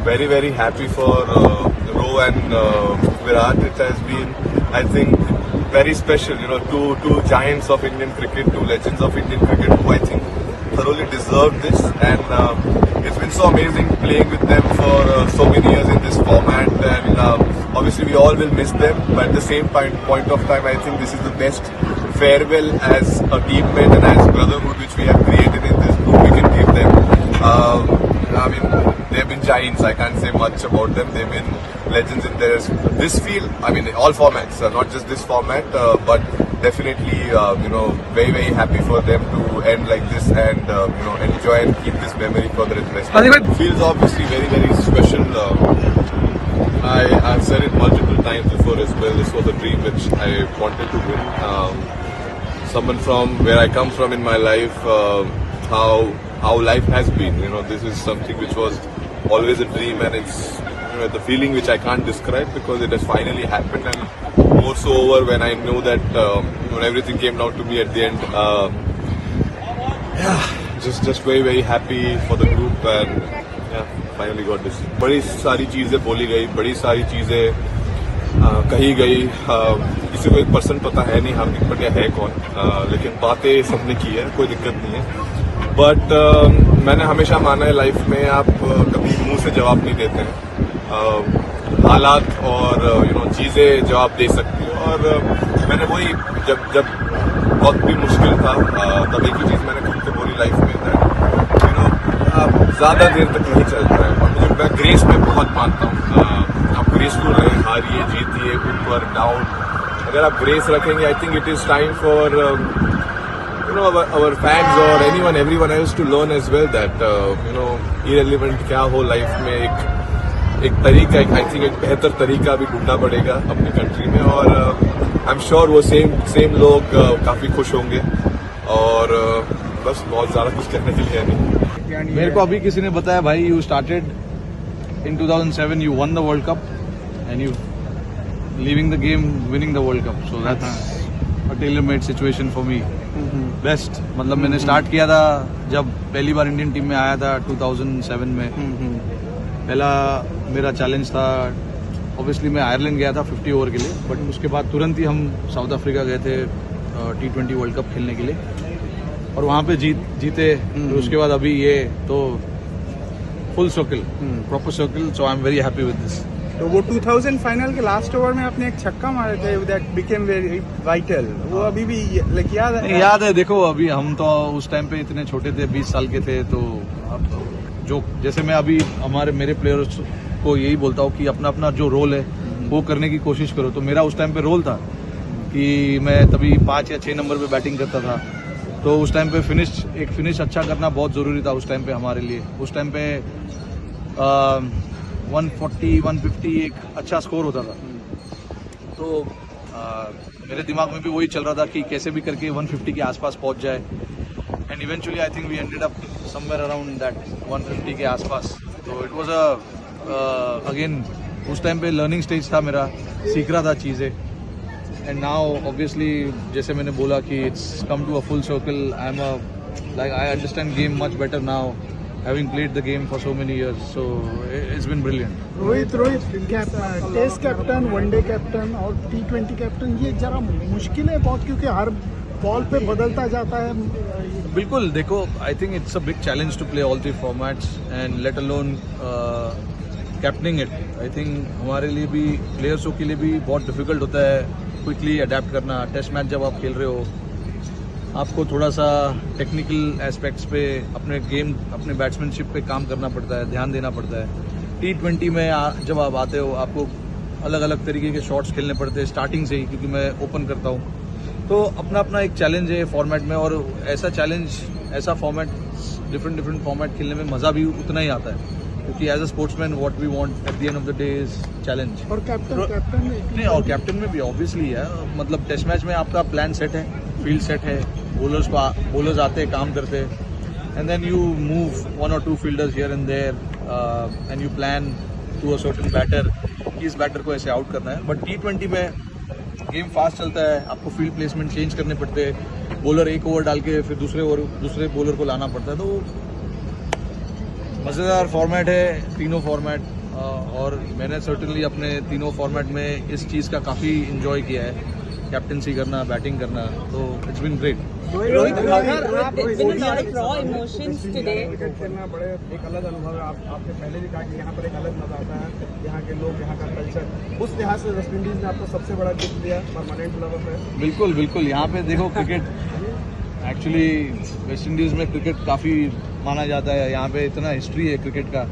very happy for Ro and Virat. It has been, I think, very special. You know, two giants of Indian cricket, two legends of Indian cricket, who I think thoroughly deserve this. And it's been so amazing playing with them for so many years in this format. And obviously, we all will miss them. But at the same point of time, I think this is the best farewell as a teammate and as brotherhood which we have created in this group. We can give them. I mean, they've been giants. I can't say much about them. They've been legends in this field. I mean, all formats, not just this format, but definitely, very happy for them to end like this and enjoy and keep this memory for the rest. It feels obviously very special. I've said it multiple times before as well. This was a dream which I wanted to win. Someone from where I come from in my life, how life has been. This is something which was always a dream, and it's the feeling which I can't describe because it has finally happened, and more so over when I know that when everything came down to me at the end. Just very happy for the group, and finally got this. बड़ी सारी चीजें बोली गई, बड़ी सारी चीजें कही गई. किसी को 1% पता है नहीं हार्दिक पांड्या है कौन, लेकिन बातें सबने की है, कोई दिक्कत नहीं है. बट मैंने हमेशा माना है लाइफ में आप कभी मुंह से जवाब नहीं देते हैं. हालात और चीजें जवाब दे सकती है. और मैंने वही जब वक्त भी मुश्किल था तब एक ही चीज मैंने खुद को बोली लाइफ में, आप ज्यादा देर तक नहीं चलता है. और मैं ग्रेस में बहुत मानता हूँ. आप ग्रेसफुल रहे, हारिए जीतिए, ऊपर डाउन, अगर आप ग्रेस रखेंगे, I think it is time for our fans or everyone else to learn as well that irrelevant क्या हो लाइफ में, एक तरीका, आई थिंक एक बेहतर तरीका भी ढूंढना पड़ेगा अपनी कंट्री में. और आई एम श्योर वो सेम लोग काफी खुश होंगे. और बस बहुत ज्यादा कुछ कहने के लिए नहीं. मेरे को अभी किसी ने बताया, भाई you started in 2007, you won the World Cup and you leaving the game winning the World Cup, so that's a tailor-made situation for me. Best, मतलब मैंने स्टार्ट किया था जब पहली बार इंडियन टीम में आया था 2007 में. पहला मेरा चैलेंज था, ऑब्वियसली मैं आयरलैंड गया था 50 ओवर के लिए, बट उसके बाद तुरंत ही हम साउथ अफ्रीका गए थे T20 वर्ल्ड कप खेलने के लिए, और वहाँ पे जीते. तो उसके बाद अभी ये तो full circle, proper circle. So I am very happy with this. तो वो 2000 फाइनल के लास्ट ओवर में आपने एक छक्का मारे थे, दैट बिकेम वेरी वाइटल. वो अभी भी याद है? याद है. देखो, अभी हम तो उस टाइम पे इतने छोटे थे, 20 साल के थे. तो जो जैसे मैं अभी मेरे प्लेयर्स को यही बोलता हूँ कि अपना जो रोल है वो करने की कोशिश करो. तो मेरा उस टाइम पे रोल था कि मैं तभी 5 या 6 नंबर पे बैटिंग करता था. तो उस टाइम पे फिनिश अच्छा करना बहुत जरूरी था उस टाइम पे हमारे लिए. उस टाइम पे 140, 150 एक अच्छा स्कोर होता था. तो मेरे दिमाग में भी वही चल रहा था कि कैसे भी करके 150 के आसपास पहुंच जाए. And eventually I think we ended up somewhere around that 150 के आसपास. तो इट वाज अगेन उस टाइम पे लर्निंग स्टेज था मेरा, सीख रहा था चीज़ें. एंड नाउ ऑब्वियसली जैसे मैंने बोला कि it's come to a full circle. I understand game much better now, having played the game for so many years, so it's been brilliant. Rohit test captain, one day captain और T20 captain, ये जरा मुश्किल है बहुत, क्योंकि हर बॉल पे बदलता जाता है. बिल्कुल. देखो, I think it's a big challenge to play all 3 formats and let alone captaining it. I think हमारे लिए भी, प्लेयर्सों के लिए भी बहुत डिफिकल्ट होता है क्विकली अडेप्ट करना. टेस्ट मैच जब आप खेल रहे हो, आपको थोड़ा सा टेक्निकल एस्पेक्ट्स पे, अपने गेम, अपने बैट्समैनशिप पे काम करना पड़ता है, ध्यान देना पड़ता है. T20 में जब आप आते हो, आपको अलग अलग तरीके के शॉट्स खेलने पड़ते हैं स्टार्टिंग से ही, क्योंकि मैं ओपन करता हूँ. तो अपना एक चैलेंज है फॉर्मेट में, और ऐसा फॉर्मेट, डिफरेंट फॉर्मेट खेलने में मज़ा भी उतना ही आता है, क्योंकि as a sportsman what we want at the end of the day is challenge. और कैप्टन में भी ऑब्वियसली है. मतलब टेस्ट मैच में आपका प्लान सेट है, फील्ड सेट है, बॉलर्स आते हैं, काम करते हैं, and then you move 1 or 2 fielders here and there and you plan to a certain batter कि इस बैटर को ऐसे आउट करना है. बट T20 में गेम फास्ट चलता है, आपको फील्ड प्लेसमेंट चेंज करने पड़ते हैं. बॉलर एक ओवर डाल के फिर दूसरे बॉलर को लाना पड़ता है. तो मज़ेदार फॉर्मेट है, तीनों फॉर्मेट, और मैंने सर्टेनली अपने तीनों फॉर्मेट में इस चीज़ का काफ़ी इंजॉय किया है, कैप्टनसी करना, बैटिंग करना, तो it's been great. Rohit, it's been a lot of raw emotions today. Cricket खेलना बड़े एक अलग अनुभव है। आपने पहले भी कहा कि यहाँ पर एक अलग मजा आता है, यहाँ के लोग, यहाँ का कल्चर। उस लिहाज से वेस्ट इंडीज ने आपको सबसे बड़ा गिफ्ट दिया, परमानेंट लवर है। बिल्कुल बिल्कुल, यहाँ पे देखो क्रिकेट, एक्चुअली वेस्ट इंडीज़ में क्रिकेट काफ़ी माना जाता है, यहाँ पे इतना हिस्ट्री है क्रिकेट का,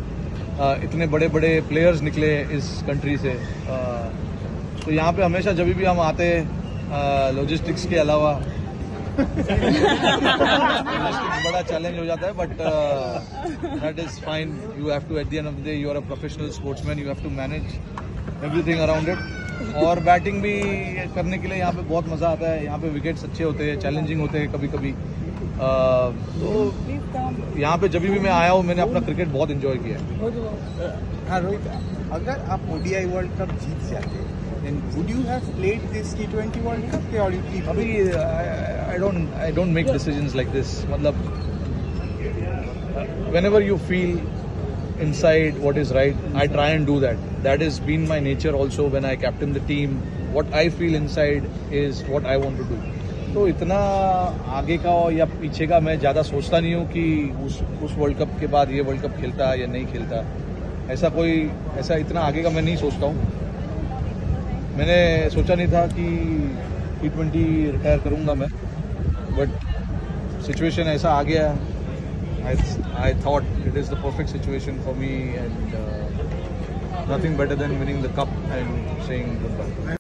इतने बड़े बड़े प्लेयर्स निकले इस कंट्री से, तो यहाँ पे हमेशा जब भी हम आते हैं लॉजिस्टिक्स के अलावा बड़ा चैलेंज हो जाता है, but that is fine. You have to, at the end of the day you are a professional sportsman, you have to manage everything around it. और बैटिंग भी करने के लिए यहाँ पे बहुत मज़ा आता है, यहाँ पे विकेट्स अच्छे होते हैं, चैलेंजिंग होते हैं कभी कभी, तो यहाँ पे जब भी मैं आया हूँ मैंने अपना क्रिकेट बहुत इंजॉय किया है। हाँ रोहित, अगर आप ओडीआई वर्ल्ड कप जीत जाते then would you have played this T20 World Cup or you keep? अभी I don't make decisions like this. मतलब whenever you feel inside what is right, I try and do that. That has been my nature also when I captain the team. What I feel inside is what I want to do. तो इतना आगे का या पीछे का मैं ज़्यादा सोचता नहीं हूँ कि उस वर्ल्ड कप के बाद ये वर्ल्ड कप खेलता या नहीं खेलता, ऐसा इतना आगे का मैं नहीं सोचता हूँ। मैंने सोचा नहीं था कि T20 रिटायर करूंगा मैं, बट सिचुएशन ऐसा आ गया। I thought it is the perfect situation for me, and nothing better than winning the cup and saying good bye.